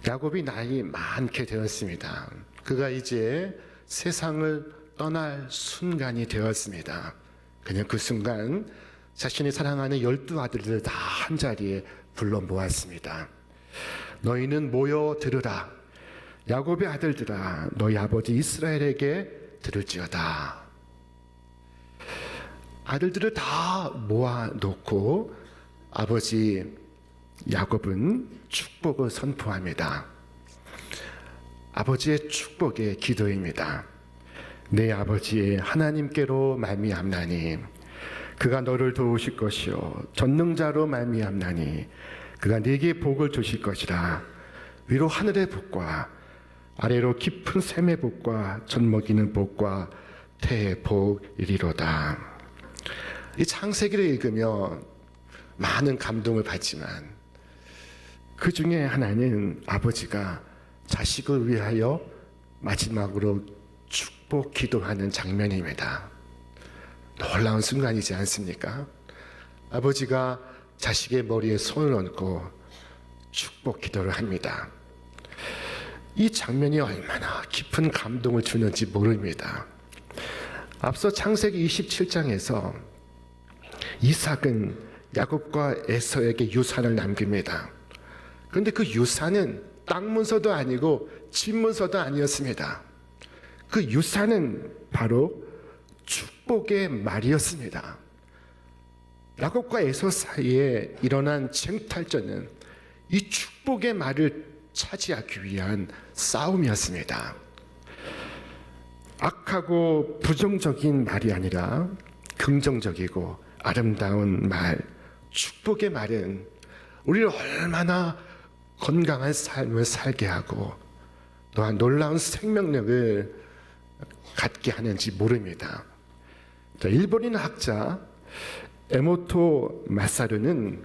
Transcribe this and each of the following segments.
야곱이 나이 많게 되었습니다. 그가 이제 세상을 떠날 순간이 되었습니다. 그냥 그 순간 자신이 사랑하는 12아들들을 다 한자리에 불러 모았습니다. 너희는 모여 들으라. 야곱의 아들들아, 너희 아버지 이스라엘에게 들을지어다. 아들들을 다 모아놓고 아버지 야곱은 축복을 선포합니다. 아버지의 축복의 기도입니다. 내 아버지 하나님께로 말미암나니 그가 너를 도우실 것이요 전능자로 말미암나니 그가 네게 복을 주실 것이라. 위로 하늘의 복과 아래로 깊은 샘의 복과 젖먹이는 복과 태의 복이리로다. 이 창세기를 읽으며 많은 감동을 받지만 그 중에 하나는 아버지가 자식을 위하여 마지막으로 축복 기도하는 장면입니다. 놀라운 순간이지 않습니까? 아버지가 자식의 머리에 손을 얹고 축복 기도를 합니다. 이 장면이 얼마나 깊은 감동을 주는지 모릅니다. 앞서 창세기 27장에서 이삭은 야곱과 에서에게 유산을 남깁니다. 그런데 그 유산은 땅 문서도 아니고 집 문서도 아니었습니다. 그 유산은 바로 축복의 말이었습니다. 야곱과 에서 사이에 일어난 쟁탈전은 이 축복의 말을 차지하기 위한 싸움이었습니다. 악하고 부정적인 말이 아니라 긍정적이고 아름다운 말, 축복의 말은 우리를 얼마나 건강한 삶을 살게 하고 또한 놀라운 생명력을 갖게 하는지 모릅니다. 일본인 학자 에모토 마사루는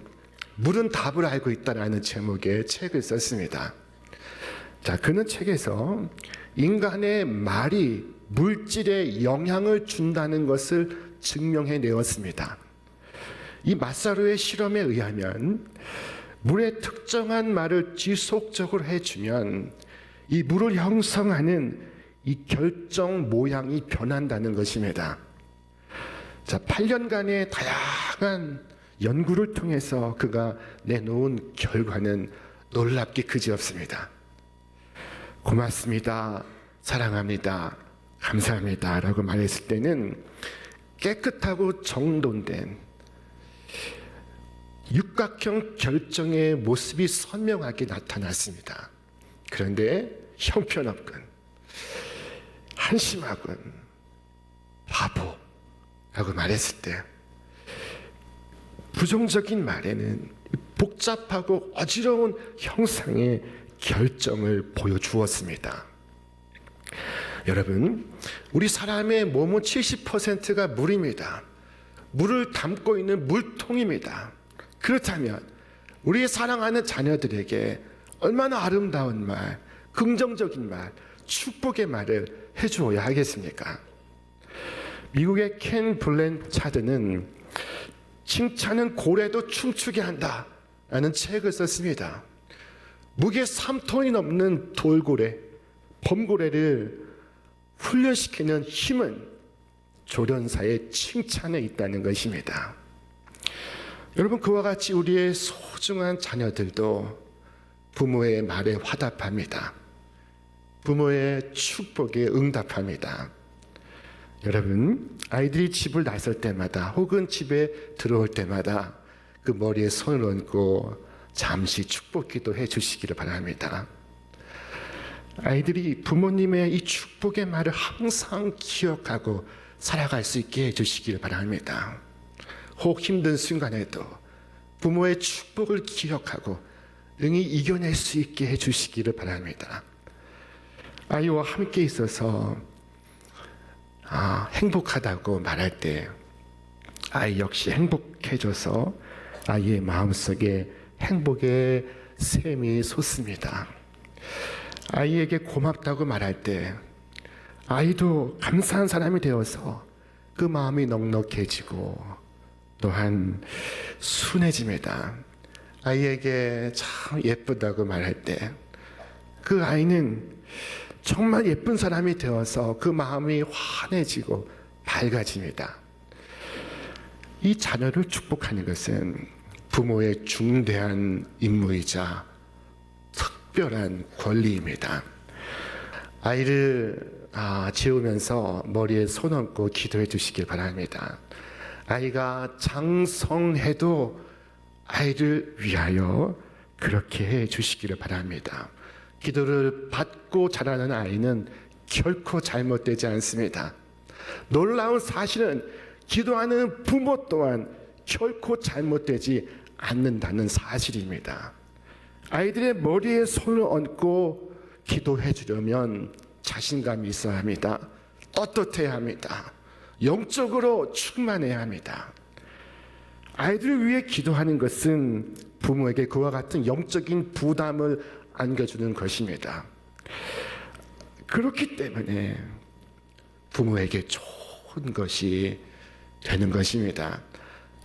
물은 답을 알고 있다라는 제목의 책을 썼습니다. 그는 책에서 인간의 말이 물질에 영향을 준다는 것을 증명해 내었습니다. 이 마사루의 실험에 의하면 물의 특정한 말을 지속적으로 해주면 이 물을 형성하는 이 결정 모양이 변한다는 것입니다. 8년간의 다양한 연구를 통해서 그가 내놓은 결과는 놀랍게 그지없습니다. 고맙습니다. 사랑합니다. 감사합니다. 라고 말했을 때는 깨끗하고 정돈된 육각형 결정의 모습이 선명하게 나타났습니다. 그런데 형편없군, 한심하군, 바보라고 말했을 때 부정적인 말에는 복잡하고 어지러운 형상의 결정을 보여주었습니다. 여러분, 우리 사람의 몸은 70%가 물입니다. 물을 담고 있는 물통입니다. 그렇다면 우리의 사랑하는 자녀들에게 얼마나 아름다운 말, 긍정적인 말, 축복의 말을 해주어야 하겠습니까? 미국의 켄 블랜차드는 칭찬은 고래도 춤추게 한다 라는 책을 썼습니다. 무게 3톤이 넘는 돌고래, 범고래를 훈련시키는 힘은 조련사의 칭찬에 있다는 것입니다. 여러분, 그와 같이 우리의 소중한 자녀들도 부모의 말에 화답합니다. 부모의 축복에 응답합니다. 여러분, 아이들이 집을 나설 때마다 혹은 집에 들어올 때마다 그 머리에 손을 얹고 잠시 축복 기도해 주시기를 바랍니다. 아이들이 부모님의 이 축복의 말을 항상 기억하고 살아갈 수 있게 해 주시기를 바랍니다. 혹 힘든 순간에도 부모의 축복을 기억하고 능히 이겨낼 수 있게 해 주시기를 바랍니다. 아이와 함께 있어서 행복하다고 말할 때 아이 역시 행복해져서 아이의 마음속에 행복의 샘이 솟습니다. 아이에게 고맙다고 말할 때 아이도 감사한 사람이 되어서 그 마음이 넉넉해지고 또한 순해집니다. 아이에게 참 예쁘다고 말할 때 그 아이는 정말 예쁜 사람이 되어서 그 마음이 환해지고 밝아집니다. 이 자녀를 축복하는 것은 부모의 중대한 임무이자 특별한 권리입니다. 아이를 재우면서 머리에 손 얹고 기도해 주시길 바랍니다. 아이가 장성해도 아이를 위하여 그렇게 해 주시기를 바랍니다. 기도를 받고 자라는 아이는 결코 잘못되지 않습니다. 놀라운 사실은 기도하는 부모 또한 결코 잘못되지 않는다는 사실입니다. 아이들의 머리에 손을 얹고 기도해 주려면 자신감이 있어야 합니다. 떳떳해야 합니다. 영적으로 충만해야 합니다. 아이들을 위해 기도하는 것은 부모에게 그와 같은 영적인 부담을 안겨주는 것입니다. 그렇기 때문에 부모에게 좋은 것이 되는 것입니다.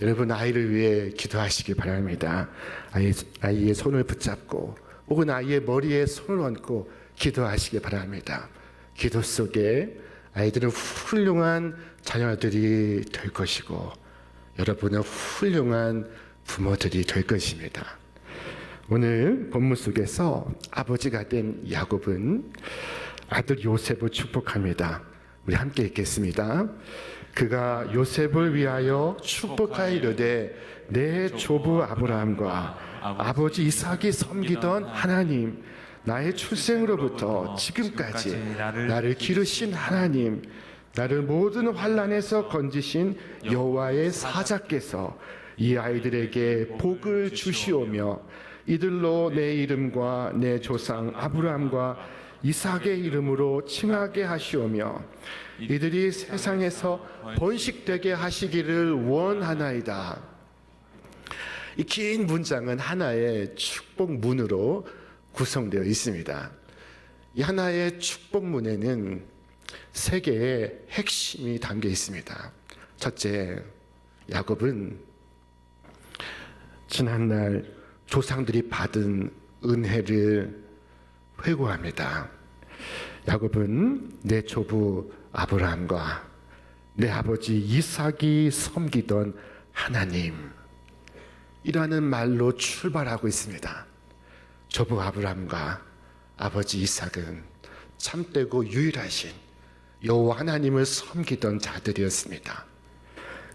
여러분, 아이를 위해 기도하시기 바랍니다. 아이의 손을 붙잡고 혹은 아이의 머리에 손을 얹고 기도하시기 바랍니다. 기도 속에 아이들은 훌륭한 자녀들이 될 것이고 여러분은 훌륭한 부모들이 될 것입니다. 오늘 본문 속에서 아버지가 된 야곱은 아들 요셉을 축복합니다. 우리 함께 읽겠습니다. 그가 요셉을 위하여 축복하이르되 내 조부 아브라함과 아버지 이삭이 섬기던 하나님, 나의 출생으로부터 지금까지 나를 기르신 하나님, 나를 모든 환난에서 건지신 여호와의 사자께서 이 아이들에게 복을 주시오며 이들로 내 이름과 내 조상 아브라함과 이삭의 이름으로 칭하게 하시오며 이들이 세상에서 번식되게 하시기를 원하나이다. 이 긴 문장은 하나의 축복문으로 구성되어 있습니다. 이 하나의 축복문에는 세 개의 핵심이 담겨 있습니다. 첫째, 야곱은 지난날 조상들이 받은 은혜를 회고합니다. 야곱은 내 조부 아브라함과 내 아버지 이삭이 섬기던 하나님, 이라는 말로 출발하고 있습니다. 조부 아브라함과 아버지 이삭은 참되고 유일하신 여호와 하나님을 섬기던 자들이었습니다.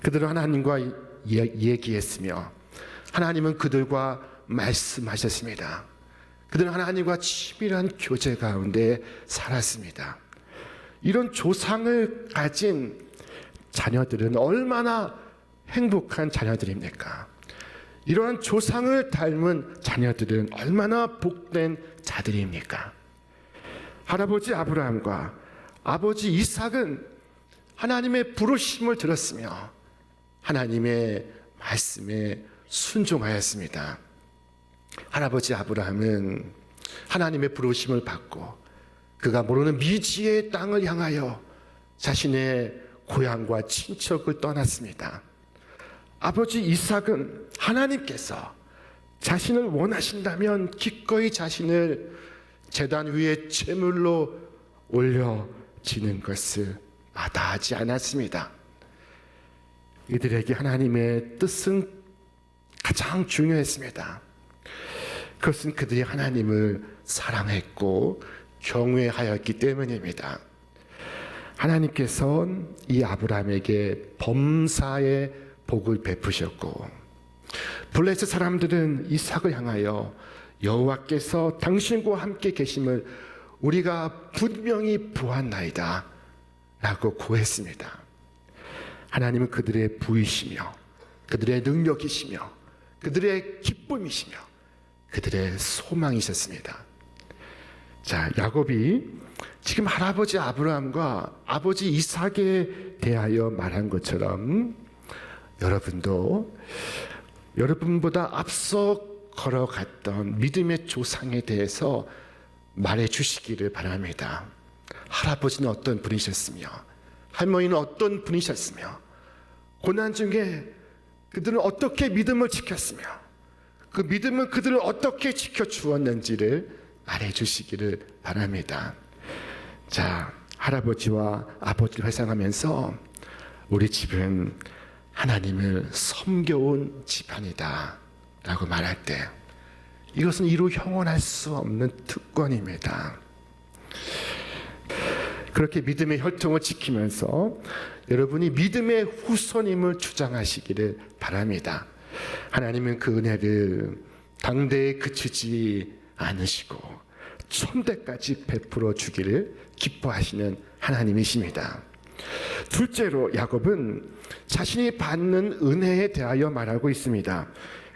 그들은 하나님과 얘기했으며 하나님은 그들과 말씀하셨습니다. 그들은 하나님과 친밀한 교제 가운데 살았습니다. 이런 조상을 가진 자녀들은 얼마나 행복한 자녀들입니까? 이러한 조상을 닮은 자녀들은 얼마나 복된 자들입니까? 할아버지 아브라함과 아버지 이삭은 하나님의 부르심을 들었으며 하나님의 말씀에 순종하였습니다. 할아버지 아브라함은 하나님의 부르심을 받고 그가 모르는 미지의 땅을 향하여 자신의 고향과 친척을 떠났습니다. 아버지 이삭은 하나님께서 자신을 원하신다면 기꺼이 자신을 제단 위에 제물로 올려지는 것을 마다하지 않았습니다. 이들에게 하나님의 뜻은 가장 중요했습니다. 그것은 그들이 하나님을 사랑했고 경외하였기 때문입니다. 하나님께서 이 아브라함에게 범사의 복을 베푸셨고 블레셋 사람들은 이삭을 향하여 여호와께서 당신과 함께 계심을 우리가 분명히 보았나이다 라고 고했습니다. 하나님은 그들의 부이시며 그들의 능력이시며 그들의 기쁨이시며 그들의 소망이셨습니다. 자, 야곱이 지금 할아버지 아브라함과 아버지 이삭에 대하여 말한 것처럼 여러분도 여러분보다 앞서 걸어갔던 믿음의 조상에 대해서 말해 주시기를 바랍니다. 할아버지는 어떤 분이셨으며 할머니는 어떤 분이셨으며 고난 중에 그들은 어떻게 믿음을 지켰으며 그 믿음은 그들을 어떻게 지켜주었는지를 말해주시기를 바랍니다. 자, 할아버지와 아버지를 회상하면서 우리 집은 하나님을 섬겨온 집안이다 라고 말할 때 이것은 이루 형언할 수 없는 특권입니다. 그렇게 믿음의 혈통을 지키면서 여러분이 믿음의 후손임을 주장하시기를 바랍니다. 하나님은 그 은혜를 당대에 그치지 않으시고 천대까지 베풀어 주기를 기뻐하시는 하나님이십니다. 둘째로 야곱은 자신이 받는 은혜에 대하여 말하고 있습니다.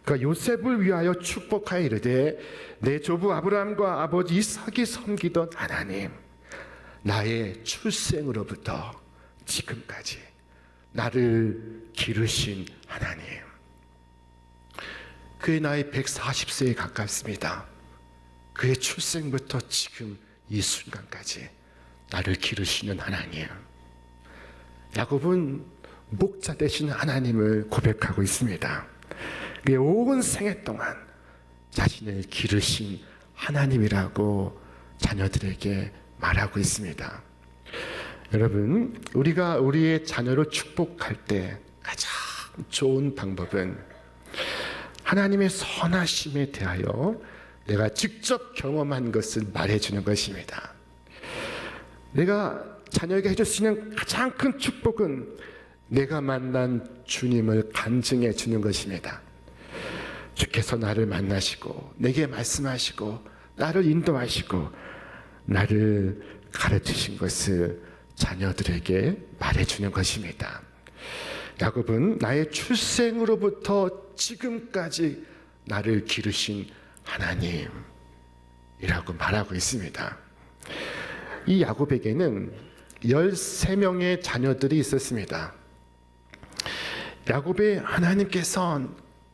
그러니까 요셉을 위하여 축복하여 이르되 내 조부 아브라함과 아버지 이삭이 섬기던 하나님, 나의 출생으로부터 지금까지 나를 기르신 하나님. 그의 나이 140세에 가깝습니다. 그의 출생부터 지금 이 순간까지 나를 기르시는 하나님. 야곱은 목자 되신 하나님을 고백하고 있습니다. 그의 온 생애 동안 자신을 기르신 하나님이라고 자녀들에게 말하고 있습니다. 여러분, 우리가 우리의 자녀를 축복할 때 가장 좋은 방법은 하나님의 선하심에 대하여 내가 직접 경험한 것을 말해주는 것입니다. 내가 자녀에게 해줄 수 있는 가장 큰 축복은 내가 만난 주님을 간증해 주는 것입니다. 주께서 나를 만나시고 내게 말씀하시고 나를 인도하시고 나를 가르치신 것을 자녀들에게 말해주는 것입니다. 야곱은 나의 출생으로부터 지금까지 나를 기르신 하나님이라고 말하고 있습니다. 이 야곱에게는 13명의 자녀들이 있었습니다. 야곱의 하나님께서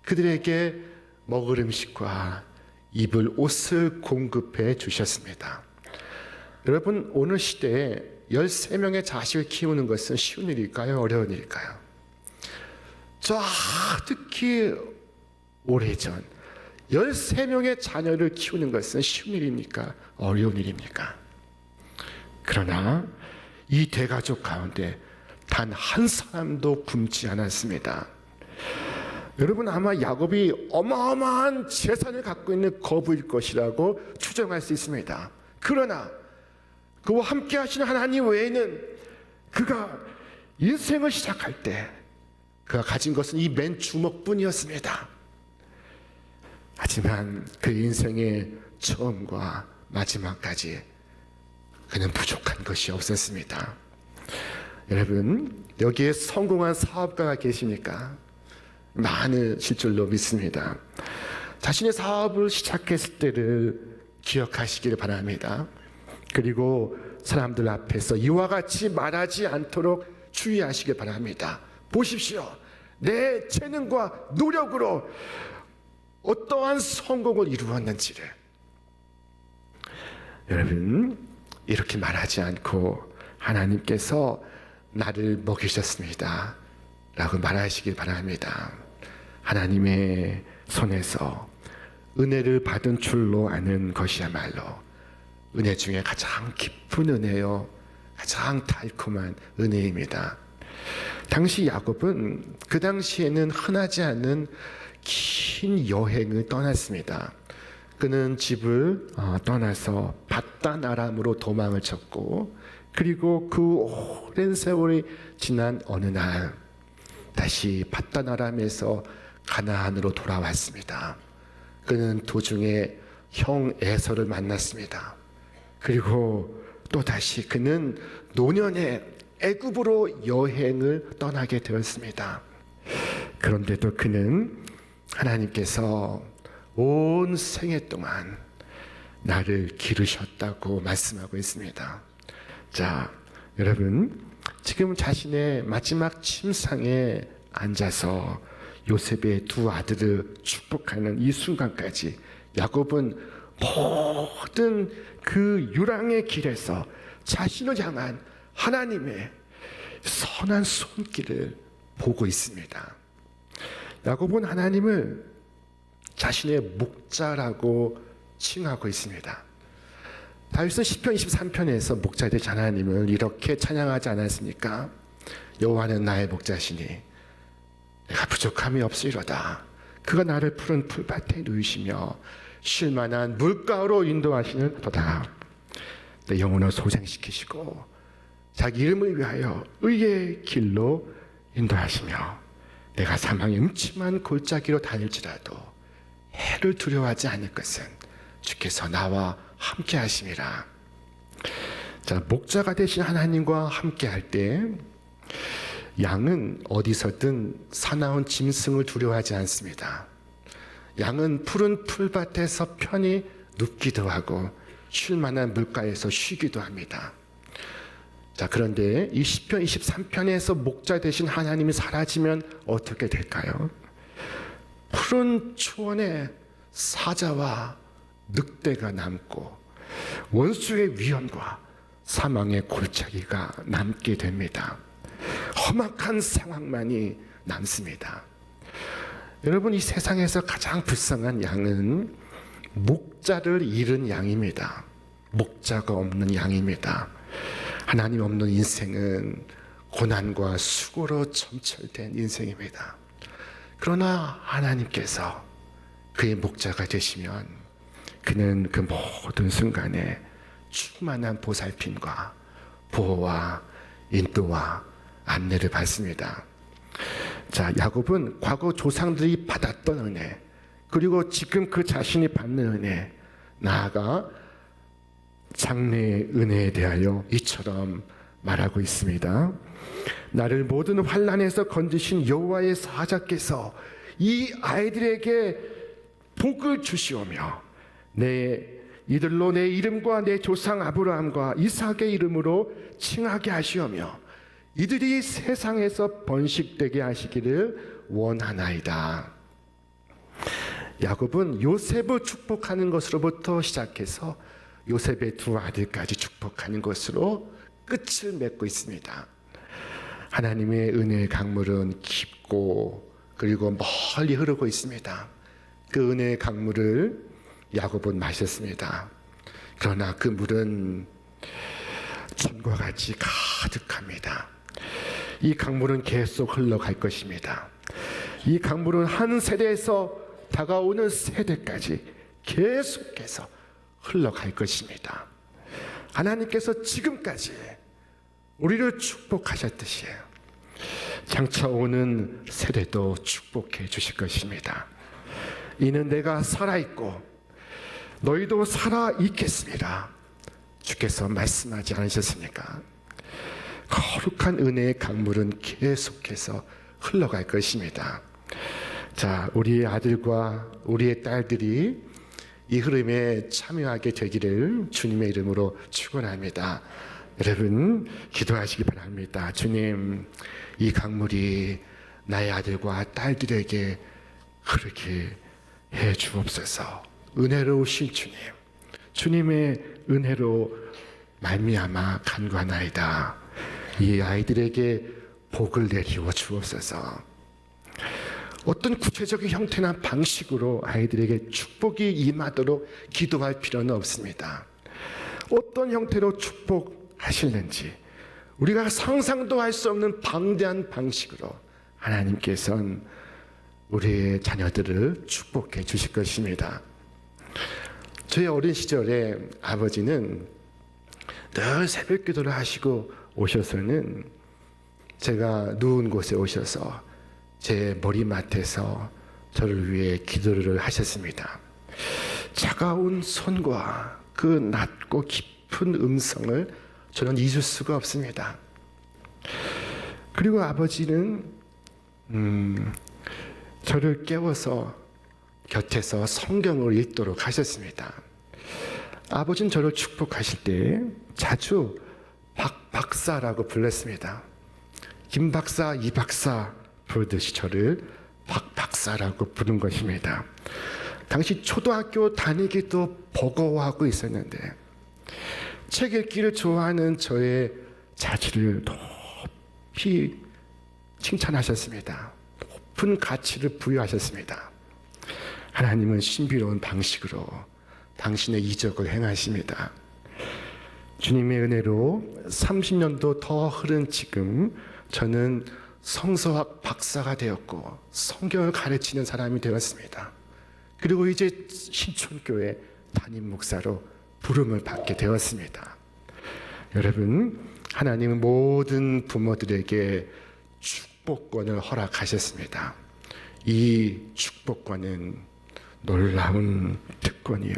그들에게 먹을 음식과 입을 옷을 공급해 주셨습니다. 여러분, 오늘 시대에 13명의 자식을 키우는 것은 쉬운 일일까요? 어려운 일일까요? 특히 오래전 13명의 자녀를 키우는 것은 쉬운 일입니까? 어려운 일입니까? 그러나 이 대가족 가운데 단 한 사람도 굶지 않았습니다. 여러분, 아마 야곱이 어마어마한 재산을 갖고 있는 거부일 것이라고 추정할 수 있습니다. 그러나 그와 함께 하시는 하나님 외에는 그가 인생을 시작할 때 그가 가진 것은 이 맨 주먹뿐이었습니다. 하지만 그 인생의 처음과 마지막까지 그는 부족한 것이 없었습니다. 여러분, 여기에 성공한 사업가가 계십니까? 많으실 줄로 믿습니다. 자신의 사업을 시작했을 때를 기억하시기를 바랍니다. 그리고 사람들 앞에서 이와 같이 말하지 않도록 주의하시길 바랍니다. 보십시오. 내 재능과 노력으로 어떠한 성공을 이루었는지를. 여러분, 이렇게 말하지 않고 하나님께서 나를 먹이셨습니다 라고 말하시길 바랍니다. 하나님의 손에서 은혜를 받은 줄로 아는 것이야말로 은혜 중에 가장 깊은 은혜요, 가장 달콤한 은혜입니다. 당시 야곱은 그 당시에는 흔하지 않은 긴 여행을 떠났습니다. 그는 집을 떠나서 밧단 아람으로 도망을 쳤고, 그리고 그 오랜 세월이 지난 어느 날 다시 밧단 아람에서 가나안으로 돌아왔습니다. 그는 도중에 형 에서를 만났습니다. 그리고 또 다시 그는 노년에 애굽으로 여행을 떠나게 되었습니다. 그런데도 그는 하나님께서 온 생애 동안 나를 기르셨다고 말씀하고 있습니다. 자, 여러분, 지금 자신의 마지막 침상에 앉아서 요셉의 두 아들을 축복하는 이 순간까지 야곱은 모든 그 유랑의 길에서 자신을 향한 하나님의 선한 손길을 보고 있습니다. 야곱은 하나님을 자신의 목자라고 칭하고 있습니다. 다윗은 시편 23편에서 목자 되신 하나님을 이렇게 찬양하지 않았습니까? 여호와는 나의 목자시니 내가 부족함이 없으리로다. 그가 나를 푸른 풀밭에 누이시며 쉴 만한 물가로 인도하시는도다. 내 영혼을 소생시키시고 자기 이름을 위하여 의의 길로 인도하시며 내가 사망의 음침한 골짜기로 다닐지라도 해를 두려워하지 않을 것은 주께서 나와 함께 하심이라. 자, 목자가 되신 하나님과 함께 할 때 양은 어디서든 사나운 짐승을 두려워하지 않습니다. 양은 푸른 풀밭에서 편히 눕기도 하고 쉴 만한 물가에서 쉬기도 합니다. 자, 그런데 이 시편 23편에서 목자 되신 하나님이 사라지면 어떻게 될까요? 푸른 초원에 사자와 늑대가 남고 원수의 위험과 사망의 골짜기가 남게 됩니다. 험악한 상황만이 남습니다. 여러분, 이 세상에서 가장 불쌍한 양은 목자를 잃은 양입니다. 목자가 없는 양입니다. 하나님 없는 인생은 고난과 수고로 점철된 인생입니다. 그러나 하나님께서 그의 목자가 되시면 그는 그 모든 순간에 충만한 보살핌과 보호와 인도와 안내를 받습니다. 자, 야곱은 과거 조상들이 받았던 은혜, 그리고 지금 그 자신이 받는 은혜, 나아가 장래의 은혜에 대하여 이처럼 말하고 있습니다. 나를 모든 환난에서 건지신 여호와의 사자께서 이 아이들에게 복을 주시오며 이들로 내 이름과 내 조상 아브라함과 이삭의 이름으로 칭하게 하시오며 이들이 세상에서 번식되게 하시기를 원하나이다. 야곱은 요셉을 축복하는 것으로부터 시작해서 요셉의 두 아들까지 축복하는 것으로 끝을 맺고 있습니다. 하나님의 은혜의 강물은 깊고 그리고 멀리 흐르고 있습니다. 그 은혜의 강물을 야곱은 마셨습니다. 그러나 그 물은 천과 같이 가득합니다. 이 강물은 계속 흘러갈 것입니다. 이 강물은 한 세대에서 다가오는 세대까지 계속해서 흘러갈 것입니다. 하나님께서 지금까지 우리를 축복하셨듯이 장차 오는 세대도 축복해 주실 것입니다. 이는 내가 살아있고 너희도 살아있겠습니다. 주께서 말씀하지 않으셨습니까? 거룩한 은혜의 강물은 계속해서 흘러갈 것입니다. 자, 우리의 아들과 우리의 딸들이 이 흐름에 참여하게 되기를 주님의 이름으로 축원합니다. 여러분, 기도하시기 바랍니다. 주님, 이 강물이 나의 아들과 딸들에게 흐르게 해 주옵소서. 은혜로우신 주님, 주님의 은혜로 말미암아 간구하나이다. 이 아이들에게 복을 내리워 주옵소서. 어떤 구체적인 형태나 방식으로 아이들에게 축복이 임하도록 기도할 필요는 없습니다. 어떤 형태로 축복하실는지 우리가 상상도 할 수 없는 방대한 방식으로 하나님께서는 우리의 자녀들을 축복해 주실 것입니다. 저희 어린 시절에 아버지는 늘 새벽 기도를 하시고 오셔서는 제가 누운 곳에 오셔서 제 머리맡에서 저를 위해 기도를 하셨습니다. 차가운 손과 그 낮고 깊은 음성을 저는 잊을 수가 없습니다. 그리고 아버지는 저를 깨워서 곁에서 성경을 읽도록 하셨습니다. 아버지는 저를 축복하실 때 자주 박 박사라고 불렀습니다. 김 박사, 이 박사 부르듯이 저를 박 박사라고 부른 것입니다. 당시 초등학교 다니기도 버거워하고 있었는데 책 읽기를 좋아하는 저의 자질을 높이 칭찬하셨습니다. 높은 가치를 부여하셨습니다. 하나님은 신비로운 방식으로 당신의 이적을 행하십니다. 주님의 은혜로 30년도 더 흐른 지금 저는 성서학 박사가 되었고 성경을 가르치는 사람이 되었습니다. 그리고 이제 신촌교회 담임 목사로 부름을 받게 되었습니다. 여러분, 하나님은 모든 부모들에게 축복권을 허락하셨습니다. 이 축복권은 놀라운 특권이요,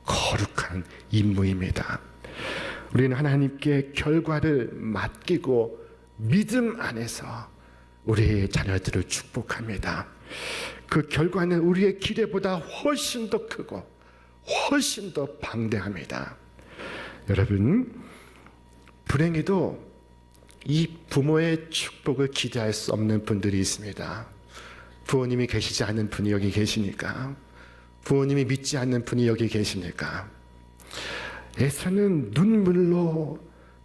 거룩한 임무입니다. 우리는 하나님께 결과를 맡기고 믿음 안에서 우리의 자녀들을 축복합니다. 그 결과는 우리의 기대보다 훨씬 더 크고 훨씬 더 방대합니다. 여러분, 불행히도 이 부모의 축복을 기대할 수 없는 분들이 있습니다. 부모님이 계시지 않는 분이 여기 계시니까, 부모님이 믿지 않는 분이 여기 계십니까? 에서는 눈물로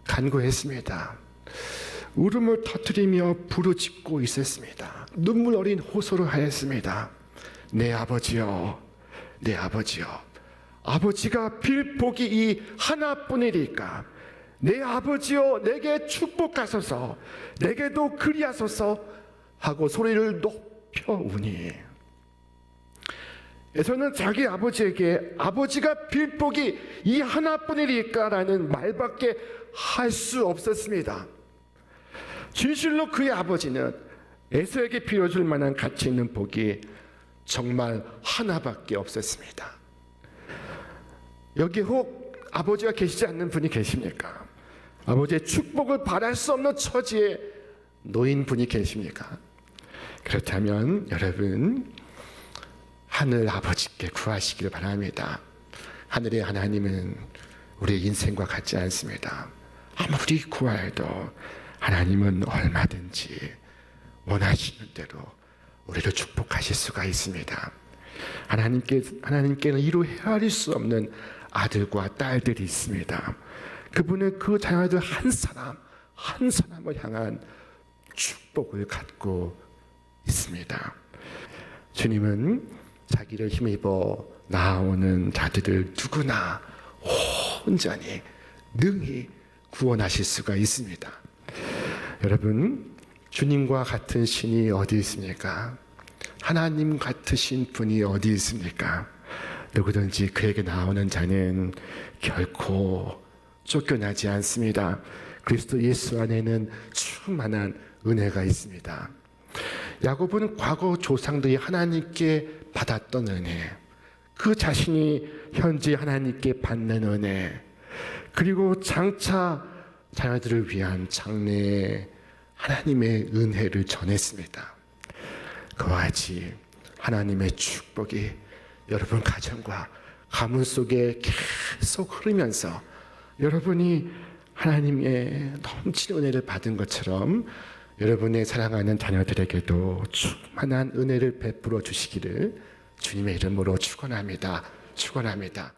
간구했습니다. 울음을 터뜨리며 부르짖고 있었습니다. 눈물 어린 호소를 하였습니다. 내 아버지여, 내 아버지여, 아버지가 빌 복이 이 하나뿐이리까 내 아버지여 내게 축복하소서, 내게도 그리하소서 하고 소리를 높여 우니, 에서는 자기 아버지에게 아버지가 빌 복이 이 하나뿐이리까 라는 말밖에 할 수 없었습니다. 진실로 그의 아버지는 에서에게 빌어줄 만한 가치 있는 복이 정말 하나밖에 없었습니다. 여기 혹 아버지가 계시지 않는 분이 계십니까? 아버지의 축복을 바랄 수 없는 처지에 놓인 분이 계십니까? 그렇다면 여러분, 하늘 아버지께 구하시길 바랍니다. 하늘의 하나님은 우리의 인생과 같지 않습니다. 아무리 구하여도 하나님은 얼마든지 원하시는 대로 우리를 축복하실 수가 있습니다. 하나님께는 이루 헤아릴 수 없는 아들과 딸들이 있습니다. 그분은 그 자녀들 한 사람 한 사람을 향한 축복을 갖고 있습니다. 주님은 자기를 힘입어 나아오는 자들을 누구나 온전히 능히 구원하실 수가 있습니다. 여러분, 주님과 같은 신이 어디 있습니까? 하나님 같으신 분이 어디 있습니까? 누구든지 그에게 나오는 자는 결코 쫓겨나지 않습니다. 그리스도 예수 안에는 충만한 은혜가 있습니다. 야곱은 과거 조상들이 하나님께 받았던 은혜, 그 자신이 현재 하나님께 받는 은혜, 그리고 장차 자녀들을 위한 장래의 하나님의 은혜를 전했습니다. 그와 같이 하나님의 축복이 여러분 가정과 가문 속에 계속 흐르면서 여러분이 하나님의 넘치는 은혜를 받은 것처럼 여러분의 사랑하는 자녀들에게도 충만한 은혜를 베풀어 주시기를 주님의 이름으로 축원합니다. 축원합니다.